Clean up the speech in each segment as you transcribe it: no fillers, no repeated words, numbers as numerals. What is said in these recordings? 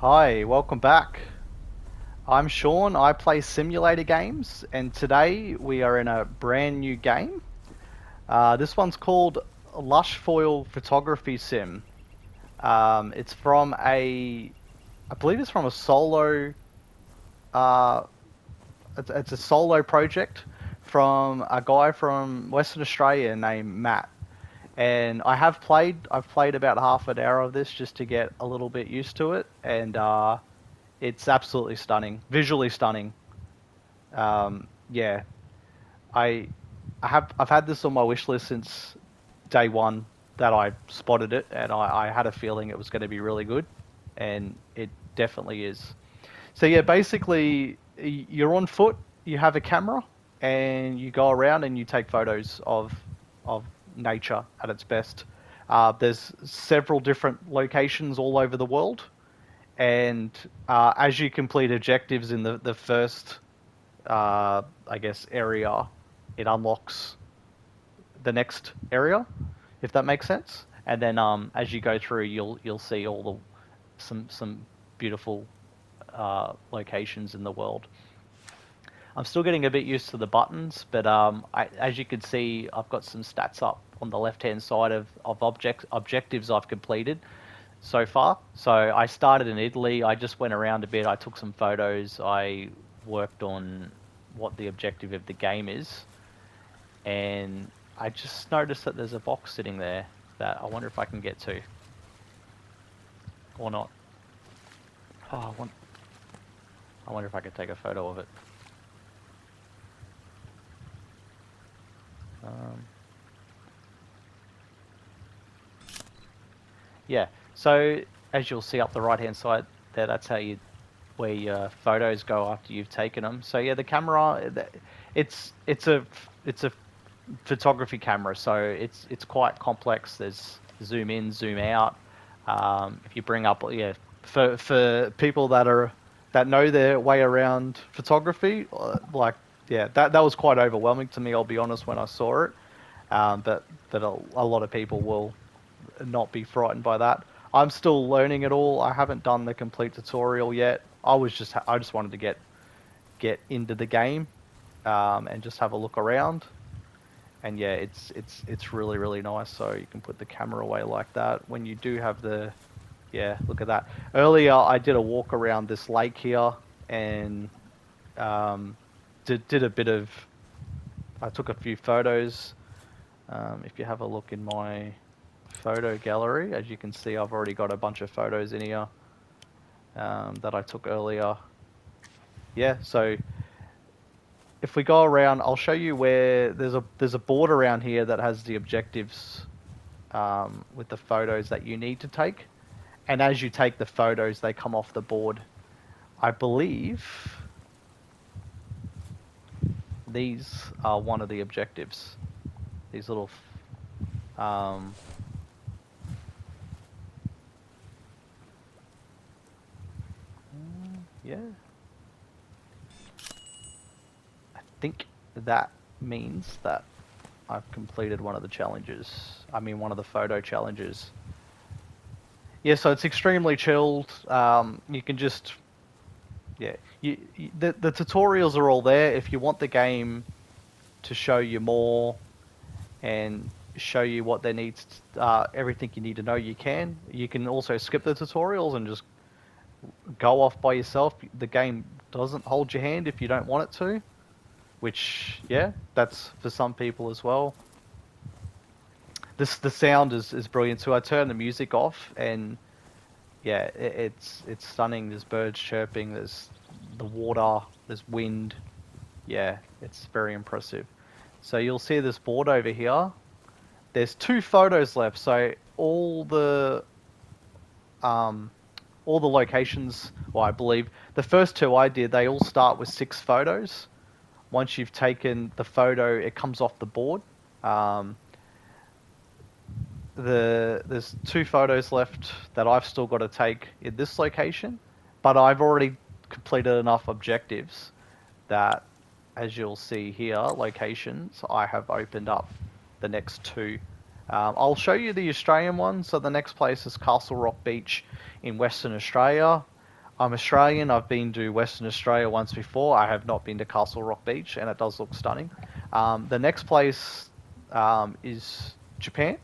Hi, welcome back. I'm Sean. I play simulator games, and today we are in a brand new game. This one's called Lushfoil Photography Sim. It's from I believe it's from a solo. Uh, it's a solo project from a guy from Western Australia named Matt. And I've played about half an hour of this just to get a little bit used to it, and it's absolutely stunning, visually stunning. Yeah, I I've had this on my wish list since day one that I spotted it, and I had a feeling it was going to be really good, and it definitely is. So yeah, basically you're on foot, you have a camera, and you go around and you take photos of nature at its best. There's several different locations all over the world, and as you complete objectives in the first I guess area, it unlocks the next area, if that makes sense. And then as you go through, you'll see all the some beautiful locations in the world. I'm still getting a bit used to the buttons, but as you can see, I've got some stats up on the left hand side of objectives I've completed so far. So I started in Italy. I just went around a bit. I took some photos. I worked on what the objective of the game is, and I just noticed that there's a box sitting there that I wonder if I can get to or not. Oh, I wonder if I could take a photo of it. Um, yeah. So as you'll see up the right hand side there, that's how you where your photos go after you've taken them. So yeah, the camera, it's a photography camera, so it's quite complex. There's zoom in, zoom out. If you bring up, yeah, for people that know their way around photography, like yeah, that was quite overwhelming to me. I'll be honest when I saw it, but a lot of people will not be frightened by that. I'm still learning it all. I haven't done the complete tutorial yet. I just wanted to get into the game and just have a look around. And yeah, it's really nice. So you can put the camera away like that. When you do have the yeah, look at that. Earlier I did a walk around this lake here and um, did a bit of. I took a few photos. If you have a look in my photo gallery, as you can see, I've already got a bunch of photos in here that I took earlier. Yeah, so if we go around, I'll show you where there's a board around here that has the objectives with the photos that you need to take. And as you take the photos, they come off the board. I believe these are one of the objectives. These little, um, yeah, I think that means that I've completed one of the challenges. I mean, one of the photo challenges. Yeah, so it's extremely chilled. You can just yeah, the tutorials are all there. If you want the game to show you more and show you what there needs, everything you need to know, you can. You can also skip the tutorials and just go off by yourself. The game doesn't hold your hand if you don't want it to, which yeah, that's for some people as well. The sound is brilliant too. I turn the music off and yeah, it's stunning. There's birds chirping. There's the water. There's wind. Yeah, it's very impressive. So you'll see this board over here. There's two photos left. So um, all the locations. Well, I believe the first two I did. They all start with 6 photos. Once you've taken the photo, it comes off the board. Um, there's 2 photos left that I've still got to take in this location, but I've already completed enough objectives that, as you'll see here, locations, I have opened up the next two. I'll show you the Australian one. So the next place is Castle Rock Beach in Western Australia. I'm Australian. I've been to Western Australia once before. I have not been to Castle Rock Beach, and it does look stunning. The next place is Japan.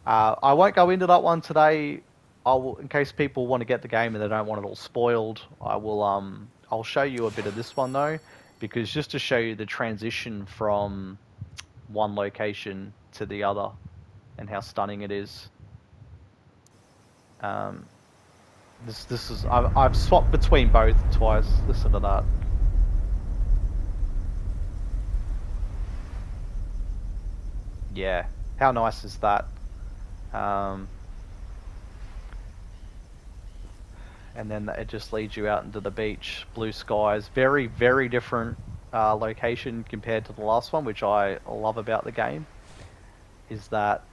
I won't go into that one today. I will, in case people want to get the game and they don't want it all spoiled. I'll show you a bit of this one though, because just to show you the transition from one location to the other and how stunning it is. This is I've swapped between both twice. Listen to that. Yeah, how nice is that? And then it just leads you out into the beach, blue skies, very, very different location compared to the last one, which I love about the game, is that,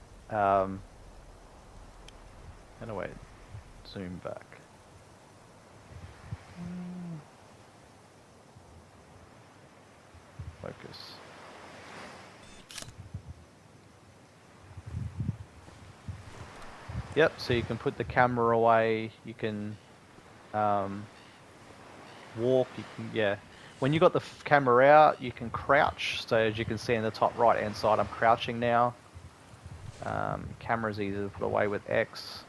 anyway, zoom back. Focus. Yep, so you can put the camera away, you can walk, you can, yeah. When you got the camera out, you can crouch, so as you can see in the top right hand side, I'm crouching now. Camera's easy to put away with X.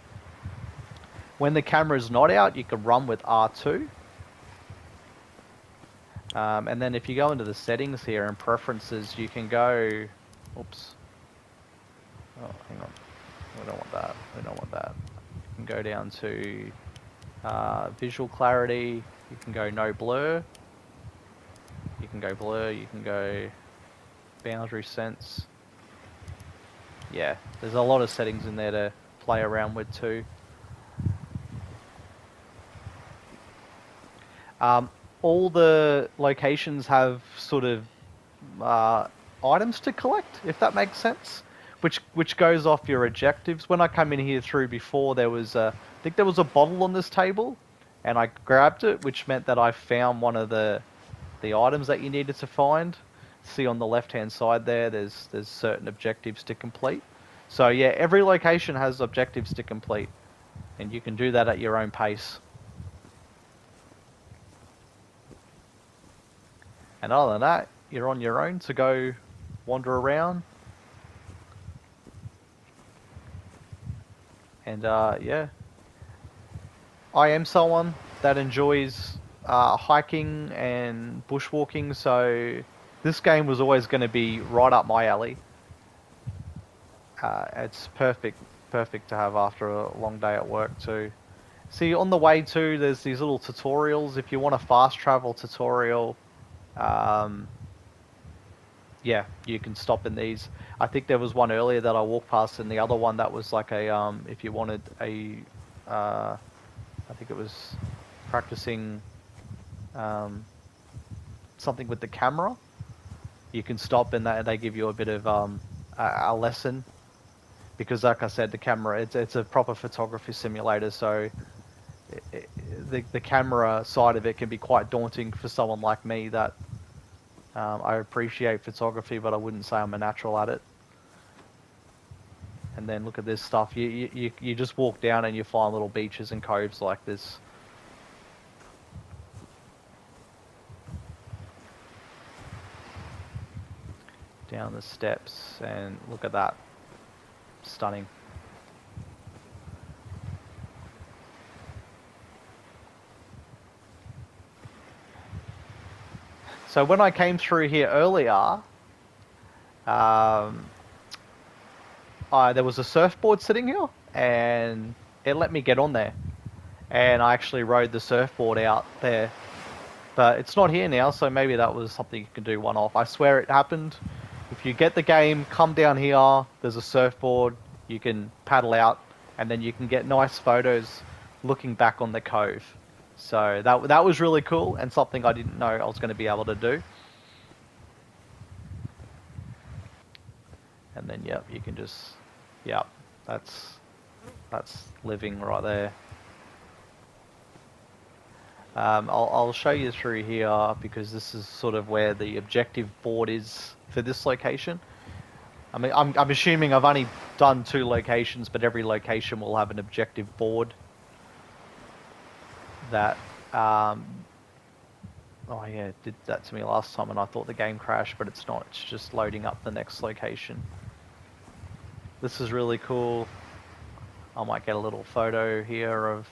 When the camera's not out, you can run with R2. And then if you go into the settings here and preferences, you can go, oops. Oh, hang on. We don't want that. We don't want that. You can go down to visual clarity. You can go no blur. You can go blur. You can go boundary sense. Yeah, there's a lot of settings in there to play around with too. All the locations have sort of items to collect, if that makes sense, which goes off your objectives. When I came in here through before, there was I think there was a bottle on this table, and I grabbed it, which meant that I found one of the items that you needed to find. See on the left hand side there's certain objectives to complete. So yeah, every location has objectives to complete, and you can do that at your own pace. And other than that, you're on your own to go wander around. And yeah, I am someone that enjoys hiking and bushwalking, so this game was always going to be right up my alley. It's perfect to have after a long day at work too. See, on the way too, there's these little tutorials. If you want a fast travel tutorial, yeah, you can stop in these. I think there was one earlier that I walked past, and the other one that was like a if you wanted a I think it was practicing something with the camera. You can stop, and they give you a bit of a lesson, because like I said, the camera, it's a proper photography simulator, so the camera side of it can be quite daunting for someone like me that I appreciate photography, but I wouldn't say I'm a natural at it. And then look at this stuff. You just walk down and you find little beaches and coves like this. Down the steps, and look at that. Stunning. So when I came through here earlier, there was a surfboard sitting here, and it let me get on there. And I actually rode the surfboard out there. But it's not here now, so maybe that was something you can do one-off. I swear it happened. If you get the game, come down here, there's a surfboard, you can paddle out, and then you can get nice photos looking back on the cove. So that was really cool, and something I didn't know I was going to be able to do. And then, yep, you can just, yep, that's living right there. I'll show you through here, because this is sort of where the objective board is for this location. I mean, I'm assuming I've only done 2 locations, but every location will have an objective board that Um, oh yeah, it did that to me last time and I thought the game crashed, but it's not. It's just loading up the next location. This is really cool. I might get a little photo here of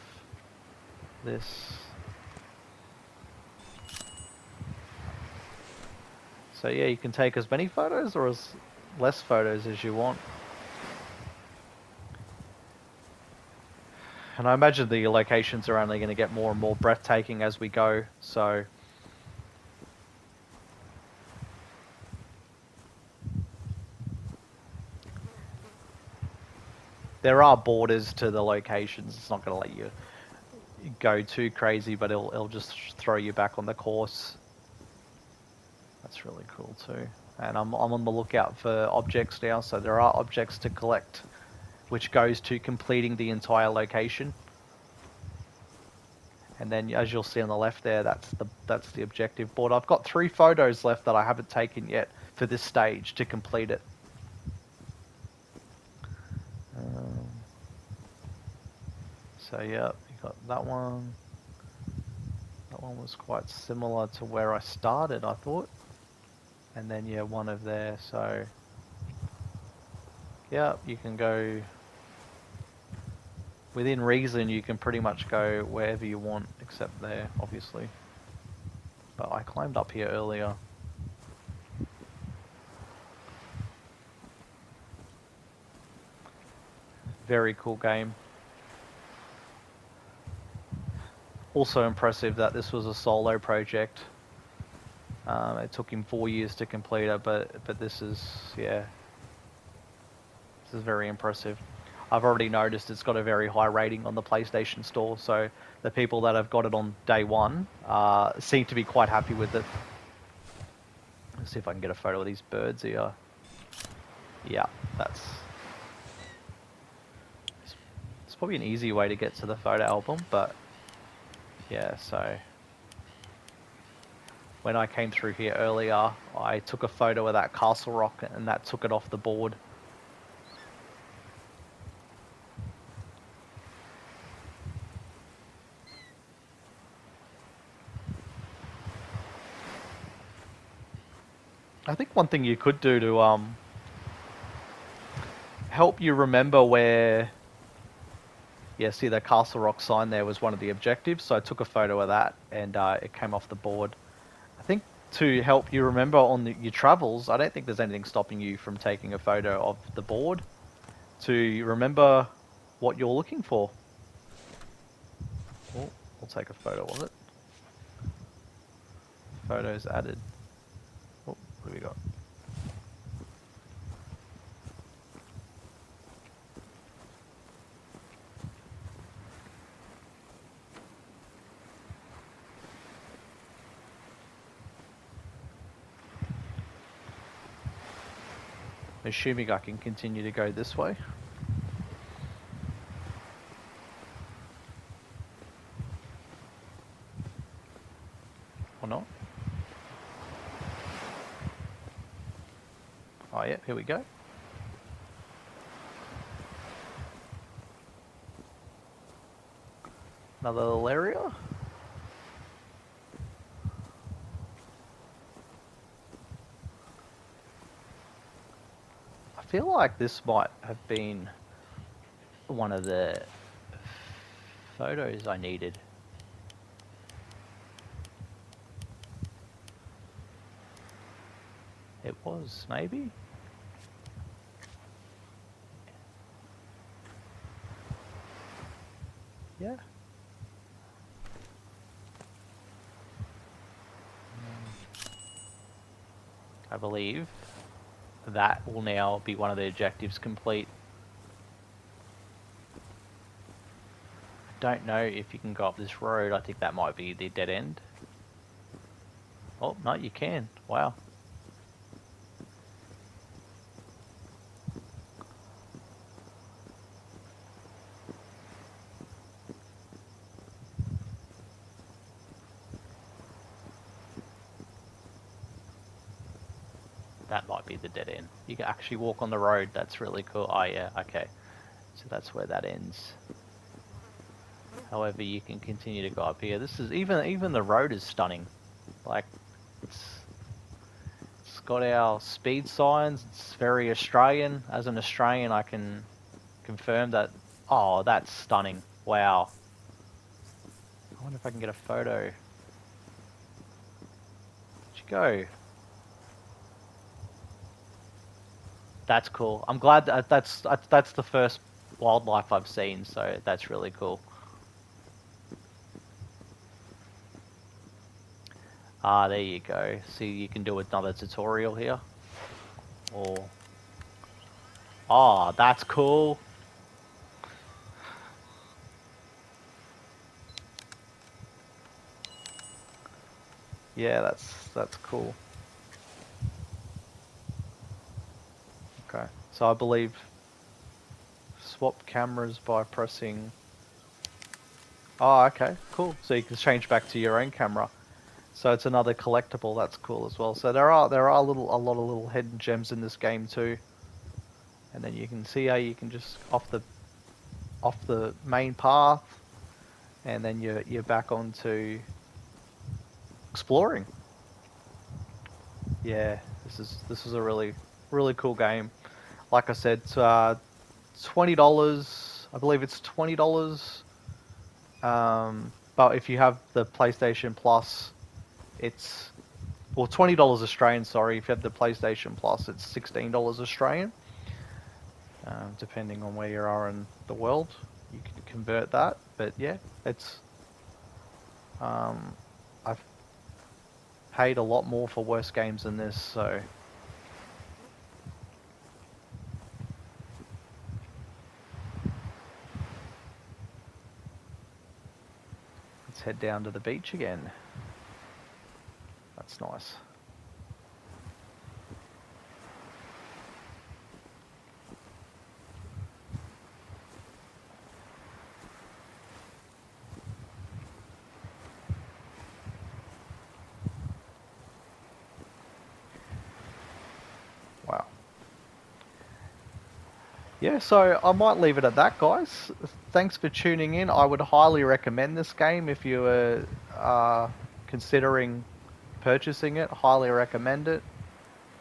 this. So yeah, you can take as many photos or as less photos as you want. And I imagine the locations are only going to get more and more breathtaking as we go, so... There are borders to the locations. It's not going to let you go too crazy, but it'll just throw you back on the course. That's really cool too. And I'm on the lookout for objects now, so there are objects to collect, which goes to completing the entire location. And then, as you'll see on the left there, that's the objective board. I've got 3 photos left that I haven't taken yet for this stage to complete it. So yeah, you got that one. That one was quite similar to where I started, I thought. And then yeah, one of there. So yeah, you can go within reason. You can pretty much go wherever you want, except there, obviously. But I climbed up here earlier. Very cool game. Also impressive that this was a solo project. It took him 4 years to complete it, but this is, yeah, this is very impressive. I've already noticed it's got a very high rating on the PlayStation Store, so the people that have got it on day one seem to be quite happy with it. Let's see if I can get a photo of these birds here. Yeah, it's probably an easy way to get to the photo album, but yeah, so when I came through here earlier, I took a photo of that castle rock and that took it off the board. I think one thing you could do to help you remember where... Yeah, see the Castle Rock sign there was one of the objectives, so I took a photo of that and it came off the board. I think to help you remember on your travels, I don't think there's anything stopping you from taking a photo of the board to remember what you're looking for. Oh, I'll take a photo of it. Photos added. Oh, what do we got? Assuming I can continue to go this way. Or not? Oh yeah, here we go. Another little area. I feel like this might have been one of the photos I needed. It was, maybe? Yeah. I believe that will now be one of the objectives complete. I don't know if you can go up this road. I think that might be the dead end. Oh, no, you can. Wow. That might be the dead end. You can actually walk on the road. That's really cool. Oh, yeah, okay. So that's where that ends. However, you can continue to go up here. This is even the road is stunning. Like it's got our speed signs. It's very Australian. As an Australian, I can confirm that. Oh, that's stunning! Wow. I wonder if I can get a photo. Where'd you go? That's cool. I'm glad that that's the first wildlife I've seen, so that's really cool. Ah, there you go. See, you can do another tutorial here. Or... Oh, that's cool. Yeah, that's cool. Okay, so I believe swap cameras by pressing... Oh, okay, cool. So you can change back to your own camera. So it's another collectible. That's cool as well. So there are a lot of little hidden gems in this game too. And then you can see how you can just off the main path, and then you're back onto exploring. Yeah, this is a really cool game. Like I said, $20. I believe it's $20. But if you have the PlayStation Plus, it's well $20 Australian. Sorry, if you have the PlayStation Plus, it's $16 Australian. Depending on where you are in the world, you can convert that. But yeah, it's I've paid a lot more for worse games than this, so let's head down to the beach again. That's nice. Wow. Yeah, so I might leave it at that, guys. Thanks for tuning in. I would highly recommend this game if you were considering purchasing it. Highly recommend it.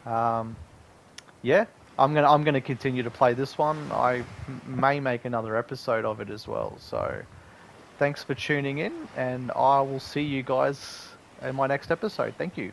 Yeah, I'm gonna continue to play this one. I may make another episode of it as well. So thanks for tuning in, and I will see you guys in my next episode. Thank you.